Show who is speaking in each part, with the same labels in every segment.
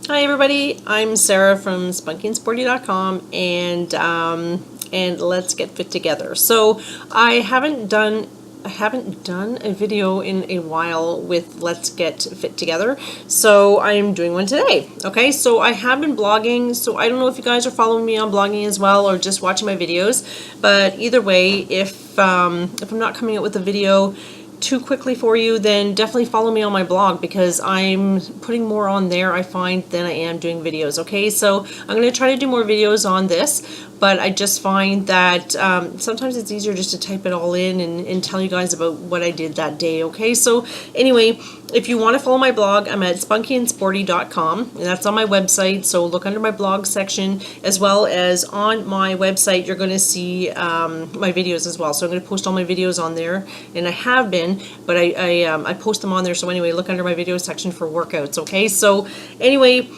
Speaker 1: Hi everybody, I'm Sarah from spunkyandsporty.com and let's get fit together. So I haven't done a video in a while with Let's Get Fit Together, so I'm doing one today. Okay, so I have been blogging, so I don't know if you guys are following me on blogging as well or just watching my videos, but either way, if I'm not coming out with a video too quickly for you, then definitely follow me on my blog because I'm putting more on there, I find, than I am doing videos. Okay, so I'm going to try to do more videos on this, but I just find that sometimes it's easier just to type it all in and tell you guys about what I did that day. Okay, so anyway, if you want to follow my blog, I'm at spunkyandsporty.com, and that's on my website, so look under my blog section, as well as on my website you're going to see my videos as well. So I'm going to post all my videos on there, and I have been, but I post them on there. So anyway, look under my video section for workouts. Okay, so anyway,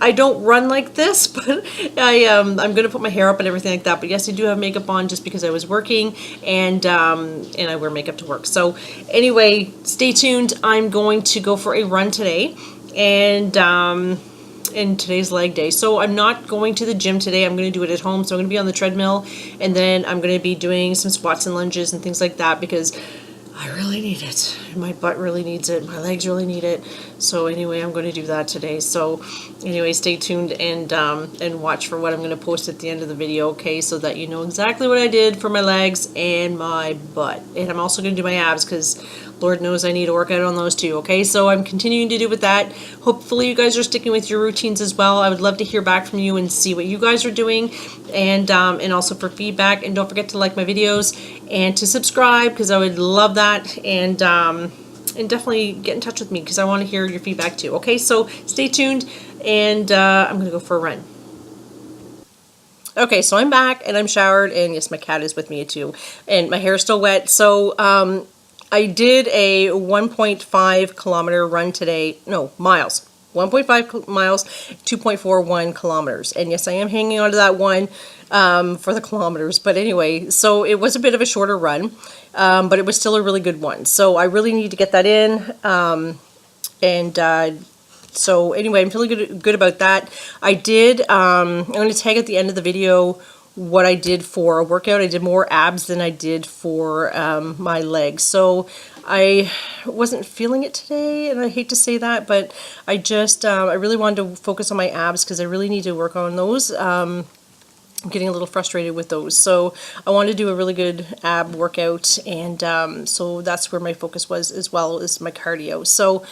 Speaker 1: I don't run like this, but I'm gonna put my hair up and everything like that. But yes, I do have makeup on just because I was working, and I wear makeup to work. So anyway, stay tuned. I'm going to go for a run today, and today's leg day. So I'm not going to the gym today. I'm going to do it at home. So I'm going to be on the treadmill, and then I'm going to be doing some squats and lunges and things like that because I really need it. My butt really needs it. My legs really need it. So anyway, I'm going to do that today. So anyway, stay tuned and watch for what I'm going to post at the end of the video, okay? So that you know exactly what I did for my legs and my butt. And I'm also going to do my abs because Lord knows I need to work out on those too, okay? So I'm continuing to do with that. Hopefully you guys are sticking with your routines as well. I would love to hear back from you and see what you guys are doing, and also for feedback. And don't forget to like my videos and to subscribe because I would love that. And definitely get in touch with me because I want to hear your feedback too. Okay, so stay tuned, and I'm going to go for a run. Okay, so I'm back and I'm showered, and yes, my cat is with me too, and my hair is still wet. So I did a 1.5 kilometer run today. No, miles. 1.5 miles, 2.41 kilometers. And yes, I am hanging on to that one for the kilometers. But anyway, so it was a bit of a shorter run, but it was still a really good one. So I really need to get that in. So anyway, I'm feeling good about that. I did, I'm going to tag at the end of the video what I did for a workout. I did more abs than I did for my legs. So I wasn't feeling it today, and I hate to say that, but I just, I really wanted to focus on my abs because I really need to work on those. I'm getting a little frustrated with those. So I wanted to do a really good ab workout, and so that's where my focus was, as well as my cardio. So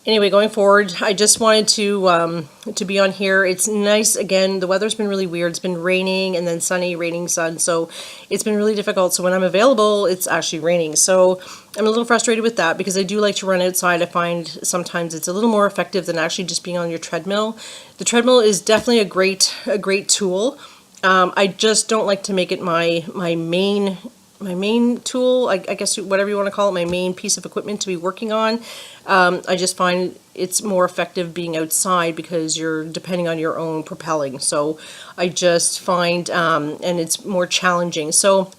Speaker 1: anyway, going forward, I just wanted to be on here. It's nice. Again, the weather's been really weird. It's been raining and then sunny, raining, sun. So it's been really difficult. So when I'm available, it's actually raining. So I'm a little frustrated with that because I do like to run outside. I find sometimes it's a little more effective than actually just being on your treadmill. The treadmill is definitely a great tool. I just don't like to make it my main tool, I guess whatever you want to call it, my main piece of equipment to be working on. I just find it's more effective being outside because you're depending on your own propelling. So I just find, and it's more challenging. So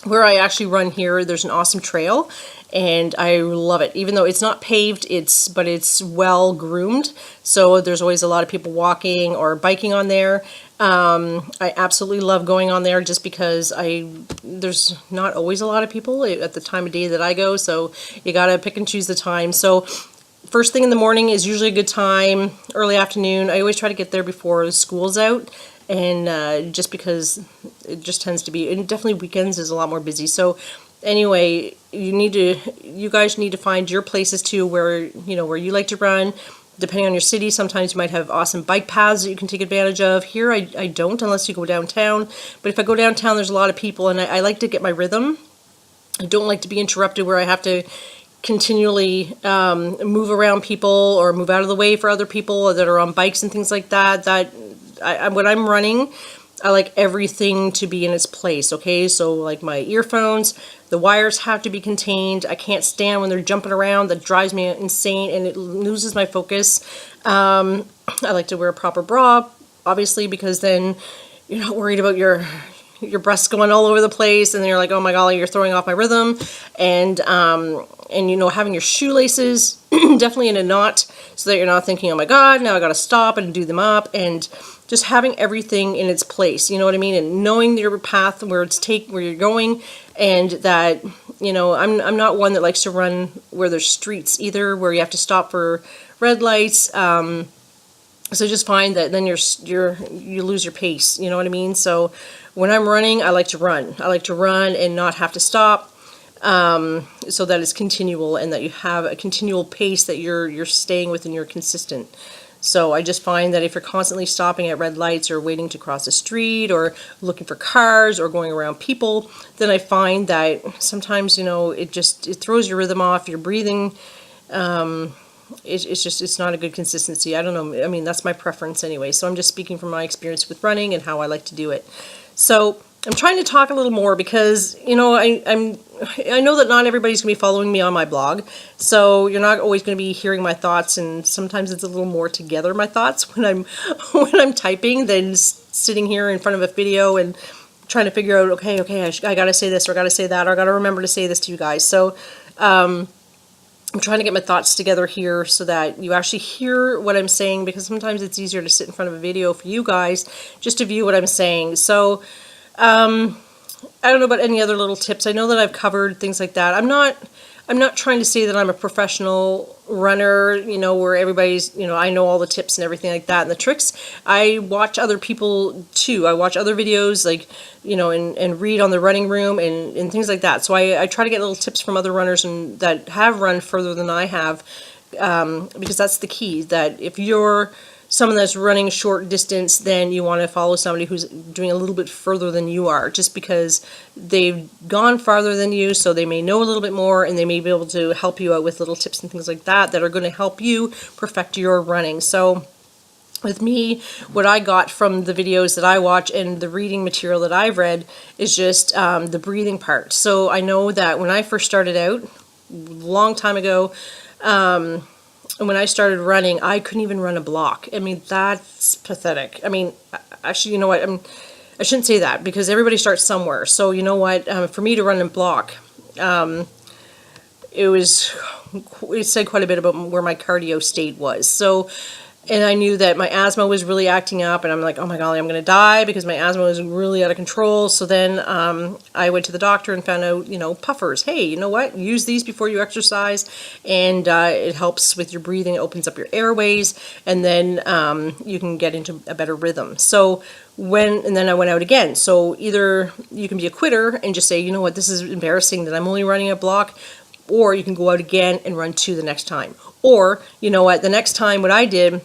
Speaker 1: where I actually run here, there's an awesome trail, and I love it. Even though it's not paved, but it's well groomed. So there's always a lot of people walking or biking on there. I absolutely love going on there just because there's not always a lot of people at the time of day that I go, so you gotta pick and choose the time. So first thing in the morning is usually a good time. Early afternoon, I always try to get there before school's out, and just because it just tends to be, and definitely weekends is a lot more busy. So anyway, you guys need to find your places too where you like to run. Depending on your city, sometimes you might have awesome bike paths that you can take advantage of. Here, I don't, unless you go downtown. But if I go downtown, there's a lot of people, and I like to get my rhythm. I don't like to be interrupted where I have to continually move around people or move out of the way for other people that are on bikes and things like that. When I'm running, I like everything to be in its place, okay? So like my earphones, the wires have to be contained. I can't stand when they're jumping around. That drives me insane, and it loses my focus. I like to wear a proper bra, obviously, because then you're not worried about your your breath's going all over the place, and then you're like, oh my golly, you're throwing off my rhythm. And you know, having your shoelaces definitely in a knot so that you're not thinking, oh my God, now I got to stop and do them up, and just having everything in its place, you know what I mean? And knowing your path, where you're going, and that, you know, I'm not one that likes to run where there's streets either, where you have to stop for red lights. So just find that then you lose your pace, you know what I mean? So when I'm running, I like to run. I like to run and not have to stop, so that it's continual and that you have a continual pace that you're staying with and you're consistent. So I just find that if you're constantly stopping at red lights or waiting to cross the street or looking for cars or going around people, then I find that sometimes, you know, it throws your rhythm off, your breathing. It's not a good consistency. I don't know. I mean, that's my preference anyway. So I'm just speaking from my experience with running and how I like to do it. So I'm trying to talk a little more because, you know, I know that not everybody's going to be following me on my blog. So you're not always going to be hearing my thoughts, and sometimes it's a little more together, my thoughts, when I'm typing than sitting here in front of a video and trying to figure out, okay, I got to say this or I got to say that or I got to remember to say this to you guys. So I'm trying to get my thoughts together here so that you actually hear what I'm saying, because sometimes it's easier to sit in front of a video for you guys just to view what I'm saying. So I don't know about any other little tips. I know that I've covered things like that. I'm not trying to say that I'm a professional runner, you know, where everybody's, you know, I know all the tips and everything like that and the tricks. I watch other people too. I watch other videos, like, you know, and read on the Running Room and things like that. So I try to get little tips from other runners and that have run further than I have, because that's the key, that if you're someone that's running short distance, then you want to follow somebody who's doing a little bit further than you are, just because they've gone farther than you, so they may know a little bit more, and they may be able to help you out with little tips and things like that that are going to help you perfect your running. So with me, what I got from the videos that I watch and the reading material that I've read is just the breathing part. So I know that when I first started out, a long time ago, when I started running, I couldn't even run a block. I mean, that's pathetic. I mean, actually, you know what? I shouldn't say that, because everybody starts somewhere. So you know what? For me to run a block, it said quite a bit about where my cardio state was. So, and I knew that my asthma was really acting up, and I'm like, oh my golly, I'm going to die, because my asthma was really out of control. So then I went to the doctor and found out, you know, puffers. Hey, you know what? Use these before you exercise, and it helps with your breathing. It opens up your airways, and then you can get into a better rhythm. So and then I went out again. So either you can be a quitter and just say, you know what, this is embarrassing that I'm only running a block, or you can go out again and run 2 the next time. Or, you know what, the next time what I did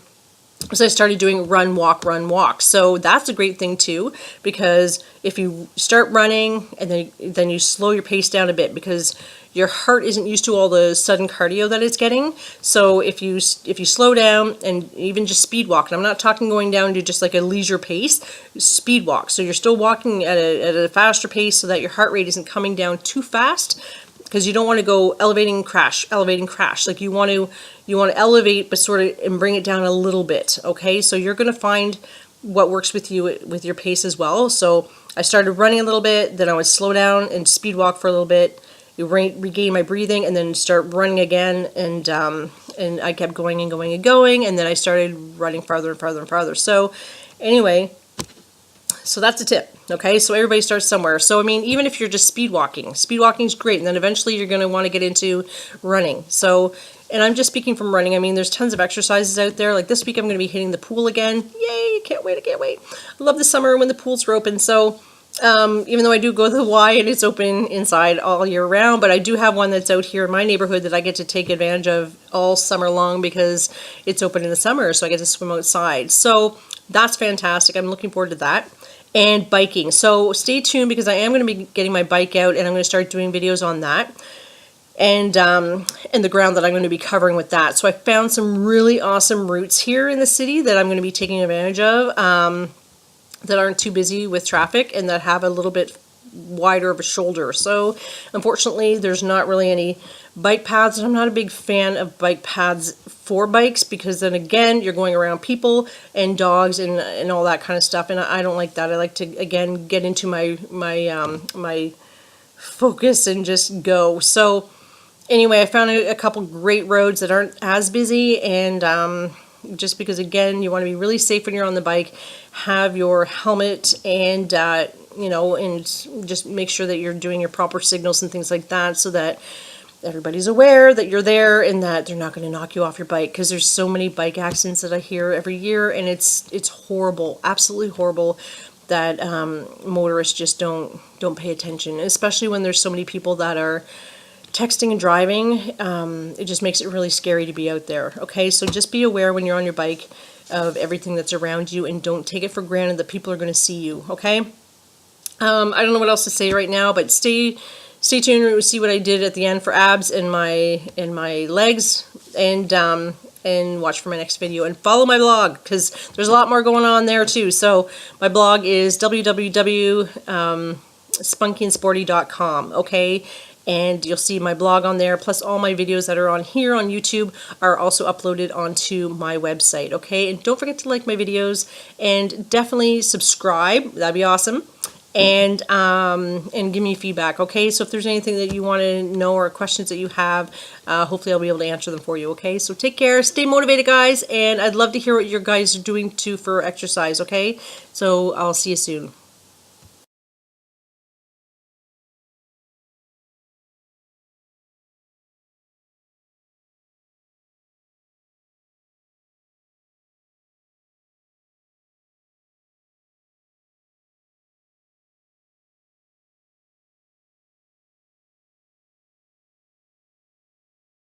Speaker 1: was I started doing run, walk. So that's a great thing too, because if you start running and then you slow your pace down a bit, because your heart isn't used to all the sudden cardio that it's getting. So if you slow down and even just speed walk, and I'm not talking going down to just like a leisure pace, speed walk. So you're still walking at a faster pace so that your heart rate isn't coming down too fast, because you don't want to go elevating, crash. Like you want to elevate, but sort of, and bring it down a little bit. Okay, so you're going to find what works with you with your pace as well. So I started running a little bit, then I would slow down and speed walk for a little bit, regain my breathing, and then start running again. And I kept going and going and going, and then I started running farther and farther and farther. So anyway, so that's a tip. Okay, so everybody starts somewhere. So I mean, even if you're just speed walking is great, and then eventually you're going to want to get into running. So, and I'm just speaking from running. I mean, there's tons of exercises out there. Like this week I'm going to be hitting the pool again. Yay, can't wait. I love the summer when the pools are open. So even though I do go to the Y and it's open inside all year round, but I do have one that's out here in my neighborhood that I get to take advantage of all summer long, because it's open in the summer, so I get to swim outside. So that's fantastic. I'm looking forward to that. And biking. So stay tuned, because I am going to be getting my bike out, and I'm going to start doing videos on that, and the ground that I'm going to be covering with that. So I found some really awesome routes here in the city that I'm going to be taking advantage of, that aren't too busy with traffic and that have a little bit wider of a shoulder. So unfortunately, there's not really any bike paths, and I'm not a big fan of bike paths for bikes, because then again, you're going around people and dogs and all that kind of stuff, and I don't like that. I like to, again, get into my focus and just go. So anyway, I found a couple great roads that aren't as busy, and just because, again, you want to be really safe when you're on the bike, have your helmet and and just make sure that you're doing your proper signals and things like that, so that everybody's aware that you're there and that they're not going to knock you off your bike, because there's so many bike accidents that I hear every year, and it's horrible, absolutely horrible, that motorists just don't pay attention, especially when there's so many people that are texting and driving. It just makes it really scary to be out there. Okay, so just be aware when you're on your bike of everything that's around you, and don't take it for granted that people are going to see you. Okay, I don't know what else to say right now, but stay tuned. We'll see what I did at the end for abs and my legs, and watch for my next video, and follow my blog, because there's a lot more going on there too. So my blog is www.spunkyandsporty.com. Okay, and you'll see my blog on there, plus all my videos that are on here on YouTube are also uploaded onto my website. Okay, and don't forget to like my videos, and definitely subscribe. That'd be awesome. And give me feedback. Okay, so if there's anything that you want to know or questions that you have, hopefully I'll be able to answer them for you. Okay, so take care, stay motivated, guys, and I'd love to hear what your guys are doing too for exercise. Okay, so I'll see you soon.